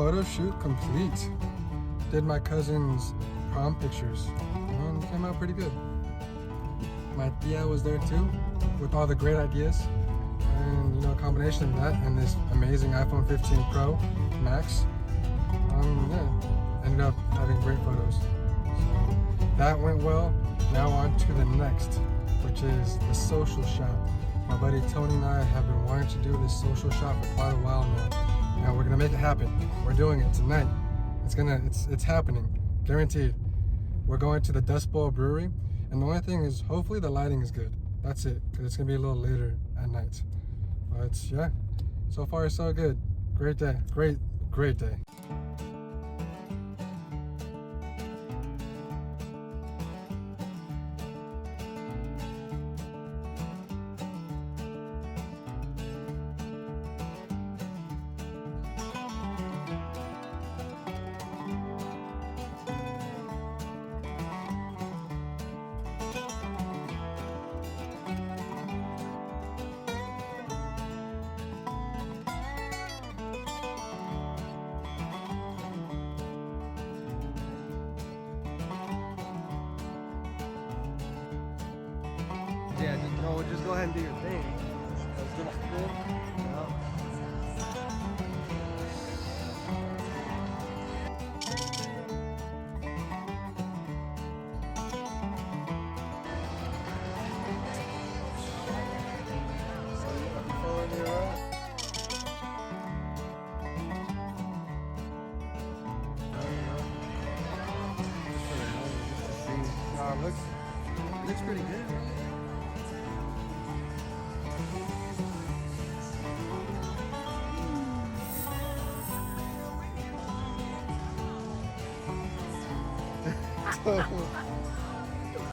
photo shoot complete. Did my cousin's prom pictures and it came out pretty good. My tia was there too with all the great ideas, and you know, a combination of that and this amazing iPhone 15 Pro Max, yeah, ended up having great photos. So that went well. Now on to the next, which is the social shot. My buddy Tony and I have been wanting to do this social shot for quite a while now, and we're gonna make it happen. We're doing it tonight. It's happening, guaranteed. We're going to the Dust Bowl Brewery, and the only thing is, hopefully the lighting is good. That's it, because it's gonna be a little later at night. But yeah, so far so good. Great day, great day. Yeah, just go ahead and do your thing. Let's do that good. Looks pretty good.